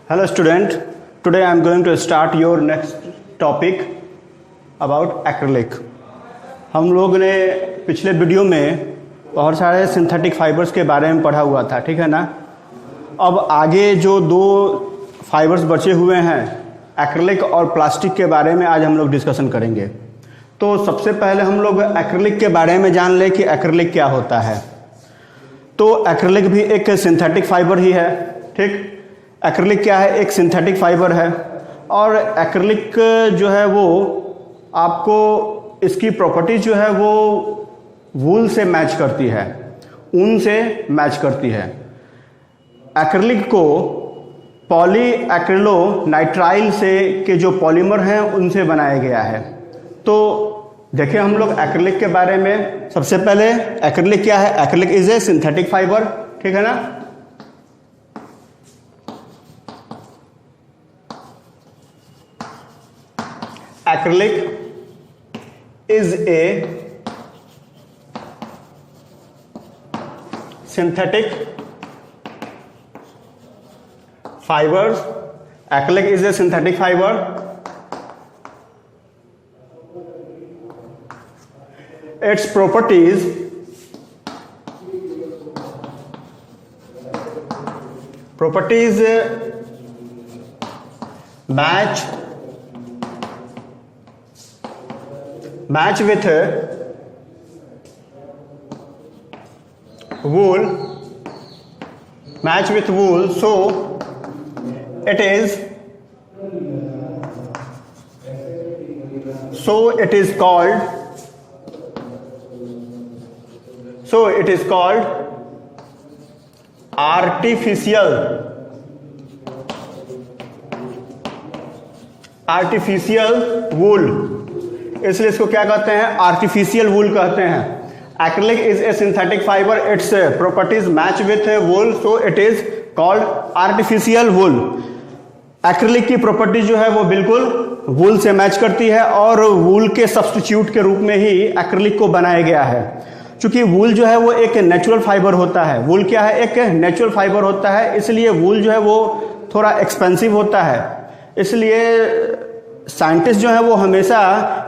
Hello student, today I am going to start your next topic about acrylic। हम लोग ने पिछले video में बहुत सारे सिंथेटिक फाइबर्स के बारे में पढ़ा हुआ था, ठीक है ना। अब आगे जो दो फाइबर्स बचे हुए हैं एक्रिलिक और प्लास्टिक के बारे में आज हम लोग डिस्कशन करेंगे। तो सबसे पहले हम लोग एक्रिलिक के बारे में जान लें कि एक्रिलिक क्या होता है। तो एक्रिलिक भी एक सिंथेटिक फाइबर ही है, ठीक। एक्रिलिक क्या है? एक सिंथेटिक फाइबर है। और एक्रिलिक जो है वो आपको इसकी प्रॉपर्टीज जो है वो वूल से मैच करती है, ऊन से मैच करती है। एक्रिलिक को पॉली एक्रिलोनाइट्राइल से के जो पॉलीमर हैं उनसे बनाया गया है। तो देखिए हम लोग एक्रिलिक के बारे में। सबसे पहले एक्रिलिक क्या है? Acrylic is a synthetic fibre, ठीक है ना। Acrylic is a synthetic fiber. Acrylic is a synthetic fiber. Its properties match with wool, so it is called artificial wool। इसलिए इसको क्या कहते हैं? आर्टिफिशियल वूल कहते हैं। Acrylic is a synthetic fibre, its properties match with wool, so it is called artificial wool. Acrylic की property जो है वो बिल्कुल वूल से मैच करती है और वूल के सब्स्टिट्यूट के रूप में ही एक्रिलिक को बनाया गया है। क्योंकि वूल जो है वो एक नेचुरल फाइबर होता है। वूल क्या है? एक नेचुरल फाइबर होता है, इसलिए वूल जो है वो थोड़ा एक्सपेंसिव होता है। इसलिए साइंटिस्ट जो है वो हमेशा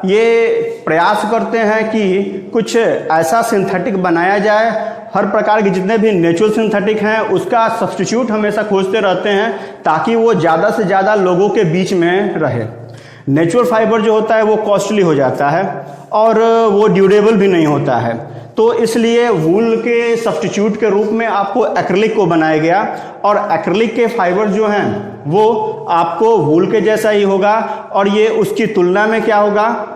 ये प्रयास करते हैं कि कुछ ऐसा सिंथेटिक बनाया जाए, हर प्रकार के जितने भी नेचुरल सिंथेटिक हैं उसका सब्स्टिट्यूट हमेशा खोजते रहते हैं ताकि वो ज़्यादा से ज़्यादा लोगों के बीच में रहे। नेचुरल फाइबर जो होता है वो कॉस्टली हो जाता है और वो ड्यूरेबल भी नहीं होता है। तो इसलिए वूल के सब्स्टिट्यूट के रूप में आपको एक्रिलिक को बनाया गया और एक्रिलिक के फाइबर जो हैं वो आपको वूल के जैसा ही होगा और ये उसकी तुलना में क्या होगा?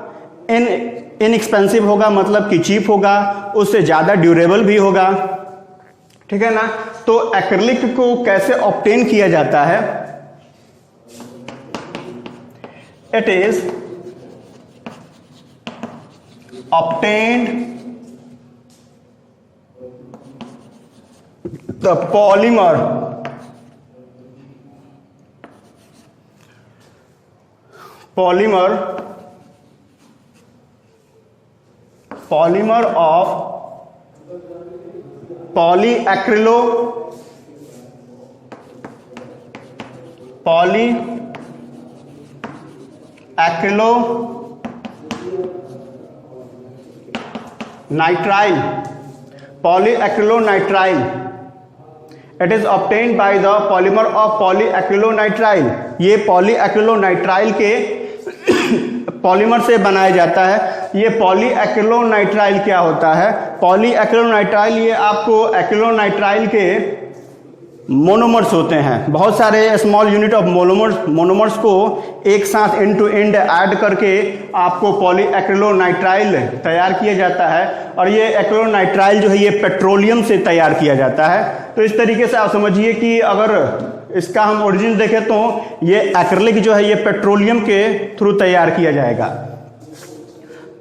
इनएक्सपेंसिव होगा, मतलब कि चीप होगा, उससे ज़्यादा ड्यूरेबल भी होगा, ठीक है ना। तो एक्रिलिक को कैसे ऑब्टेन किया जाता है? It is obtained the polymer of polyacrylonitrile। It is obtained by the polymer of polyacrylonitrile। ये polyacrylonitrile के पॉलीमर से बनाया जाता है। ये polyacrylonitrile क्या होता है? polyacrylonitrile ये आपको acrylonitrile के मोनोमर्स होते हैं। बहुत सारे स्मॉल यूनिट ऑफ मोनोमर्स को एक साथ एंड टू एंड ऐड करके आपको पॉलीएक्रिलोनाइट्राइल तैयार किया जाता है और ये एक्रिलोनाइट्राइल जो है ये पेट्रोलियम से तैयार किया जाता है। तो इस तरीके से आप समझिए कि अगर इसका हम ओरिजिन देखें तो ये एक्रिलिक जो है ये पेट्रोलियम के थ्रू तैयार किया जाएगा।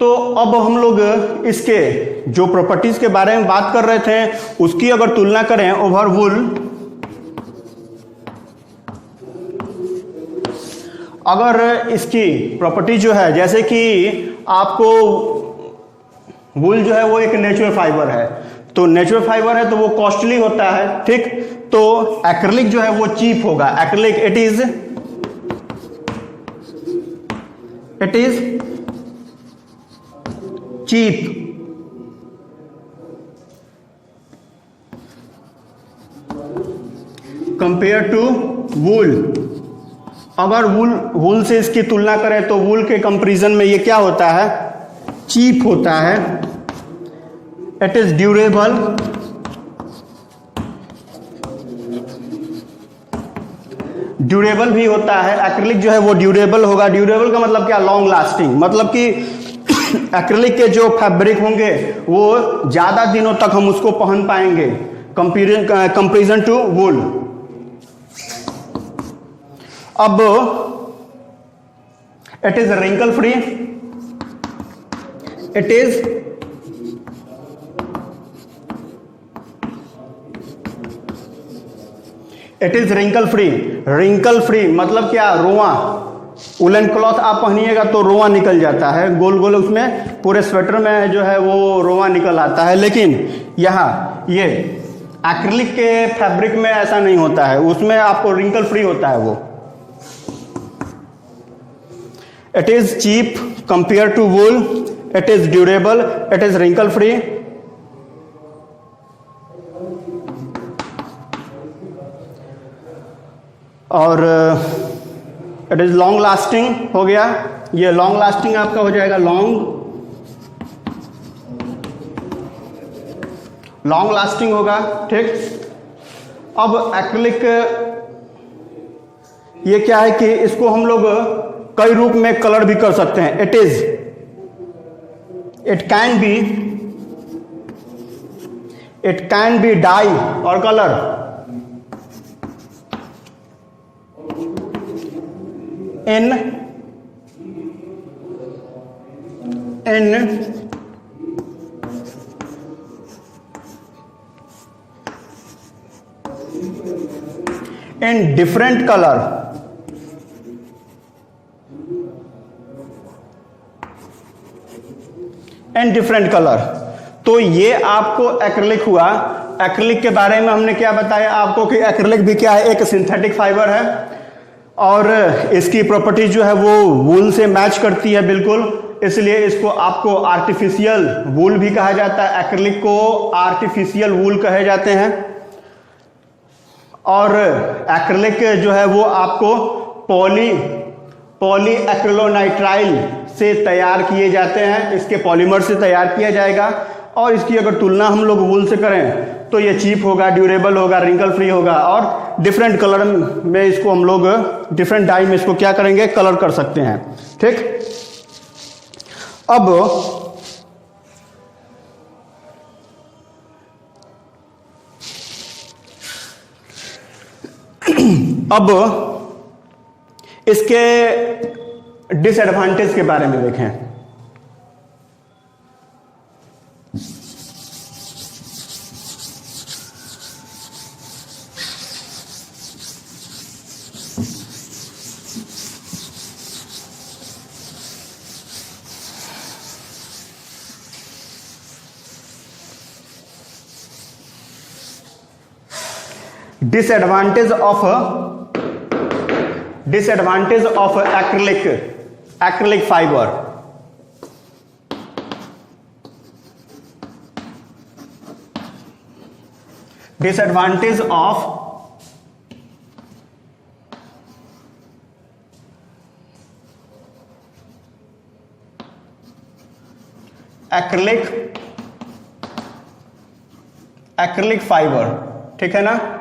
तो अब हम लोग इसके जो प्रॉपर्टीज के बारे में बात कर रहे थे उसकी अगर तुलना करें ओवर वूल, अगर इसकी प्रॉपर्टी जो है, जैसे कि आपको वूल जो है वो एक नेचुरल फाइबर है, तो नेचुरल फाइबर है तो वो कॉस्टली होता है, ठीक। तो एक्रिलिक जो है वो चीप होगा। Acrylic it is cheap compare to wool. अगर वूल से इसकी तुलना करें तो वूल के कंपैरिजन में ये क्या होता है, चीप होता है। इट इज ड्यूरेबल, ड्यूरेबल भी होता है। एक्रिलिक जो है वो ड्यूरेबल होगा। ड्यूरेबल का मतलब क्या, लॉन्ग लास्टिंग, मतलब कि एक्रिलिक के जो फैब्रिक होंगे वो ज्यादा दिनों तक हम उसको पहन पाएंगे कंपैरिजन टू वूल। अब it is wrinkle free, it is wrinkle free. Wrinkle free मतलब क्या, रोआ। उलन क्लॉथ आप पहनिएगा तो रोआ निकल जाता है, गोल गोल उसमें पूरे स्वेटर में जो है वो रोआ निकल आता है। लेकिन यहाँ ये एक्रिलिक के फैब्रिक में ऐसा नहीं होता है, उसमें आपको रिंकल फ्री होता है वो। It is cheap compare to wool, it is durable, it is wrinkle free. और इट इज लॉन्ग लास्टिंग हो गया। ये लॉन्ग लास्टिंग आपका हो जाएगा, लॉन्ग लास्टिंग होगा, ठीक। अब एक्रिलिक ये क्या है कि इसको हम लोग कई रूप में कलर भी कर सकते हैं। इट कैन बी डाई और कलर। in different color, तो ये आपको एक्रिलिक हुआ। एक्रिलिक के बारे में हमने क्या बताया आपको कि एक्रिलिक भी क्या है, एक सिंथेटिक फाइबर है और इसकी प्रॉपर्टी जो है वो वूल से मैच करती है बिल्कुल, इसलिए इसको आपको आर्टिफिशियल वूल भी कहा जाता है। एक्रिलिक को आर्टिफिशियल वूल कहे जाते हैं। और एक्रिलिक जो है वो आपको पॉली एक्रिलोनाइट्राइल से तैयार किए जाते हैं, इसके पॉलीमर से तैयार किया जाएगा। और इसकी अगर तुलना हम लोग वूल से करें तो ये चीप होगा, ड्यूरेबल होगा, रिंकल फ्री होगा और डिफरेंट कलर में इसको हम लोग डिफरेंट डाई में इसको क्या करेंगे, कलर कर सकते हैं, ठीक। अब इसके डिसएडवांटेज के बारे में देखें। Disadvantage of acrylic fiber. Disadvantage of acrylic fiber, ठीक है ना।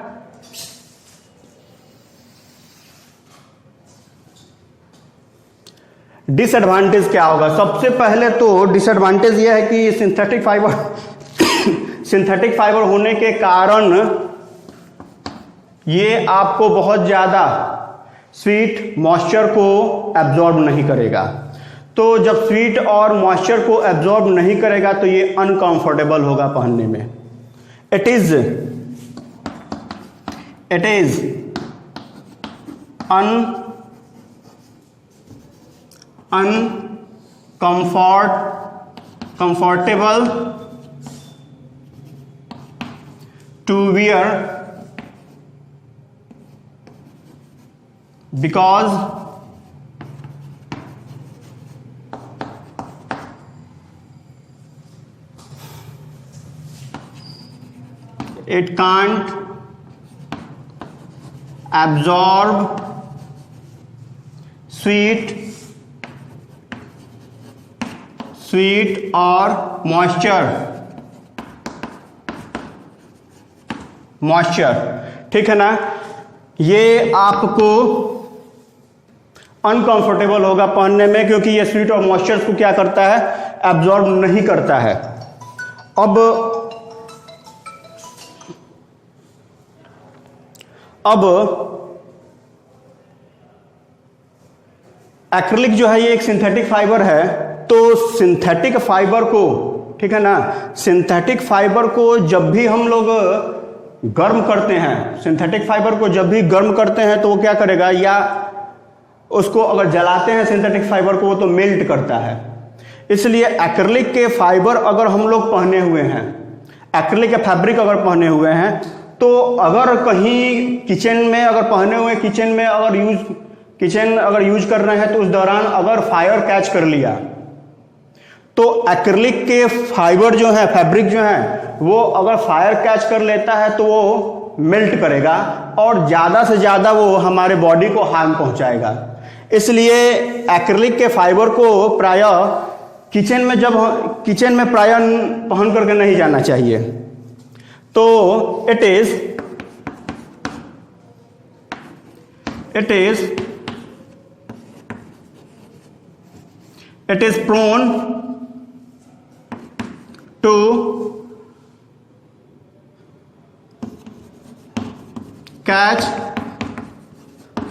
डिसएडवांटेज क्या होगा, सबसे पहले तो डिसएडवांटेज यह है कि सिंथेटिक फाइबर होने के कारण ये आपको बहुत ज्यादा स्वीट मॉइस्चर को एब्जॉर्ब नहीं करेगा। तो जब स्वीट और मॉइस्चर को एब्जॉर्ब नहीं करेगा तो ये अनकंफर्टेबल होगा पहनने में। It is comfortable to wear because it can't absorb sweet or moisture, ठीक है ना। ये आपको अनकंफर्टेबल होगा पहनने में, क्योंकि ये स्वीट और मॉइस्चर को क्या करता है, एब्जॉर्ब नहीं करता है। अब एक्रिलिक जो है ये एक सिंथेटिक फाइबर है, तो सिंथेटिक फाइबर को, ठीक है ना, सिंथेटिक फाइबर को जब भी हम लोग गर्म करते हैं, सिंथेटिक फाइबर को जब भी गर्म करते हैं तो वो क्या करेगा, या उसको अगर जलाते हैं सिंथेटिक फाइबर को, वो तो मेल्ट करता है। इसलिए एक्रिलिक के फाइबर अगर हम लोग पहने हुए हैं, एक्रिलिक के फैब्रिक अगर पहने हुए हैं, तो अगर कहीं किचन में अगर पहने हुए किचन में अगर यूज कर रहे हैं, तो उस दौरान अगर फायर कैच कर लिया, तो एक्रिलिक के फाइबर जो है, फैब्रिक जो है, वो अगर फायर कैच कर लेता है तो वो मेल्ट करेगा और ज़्यादा से ज़्यादा वो हमारे बॉडी को हार्म पहुंचाएगा। इसलिए एक्रिलिक के फाइबर को प्रायः किचन में प्रायः पहन करके नहीं जाना चाहिए। तो it is prone to catch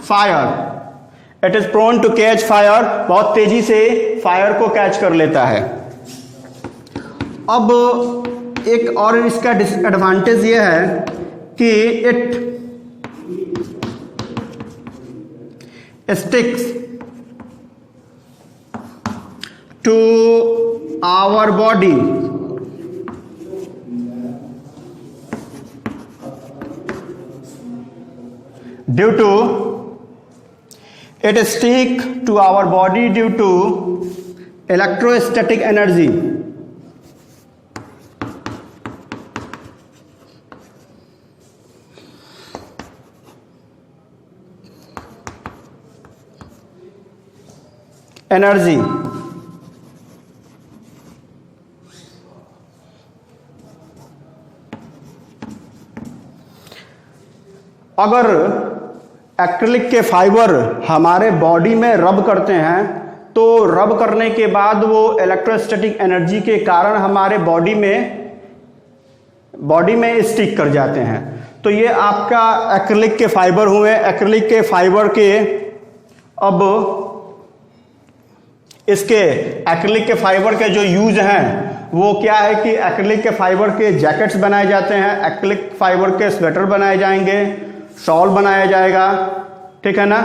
fire, it is prone to catch fire, बहुत तेजी से फायर को कैच कर लेता है। अब एक और इसका डिसएडवांटेज ये है कि it sticks to our body due to it stick to our body due to electrostatic energy. अगर एक्रिलिक के फाइबर हमारे बॉडी में रब करते हैं, तो रब करने के बाद वो इलेक्ट्रोस्टैटिक एनर्जी के कारण हमारे बॉडी में स्टिक कर जाते हैं। तो ये आपका एक्रिलिक के फाइबर हुए। एक्रिलिक के फाइबर के अब इसके एक्रिलिक के फाइबर के जो यूज हैं वो क्या है कि एक्रिलिक के फाइबर के जैकेट्स बनाए जाते हैं, एक्रिलिक फाइबर के स्वेटर बनाए जाएंगे, शॉल बनाया जाएगा, ठीक है ना।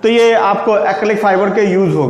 तो ये आपको एक्रिलिक फाइबर के यूज हो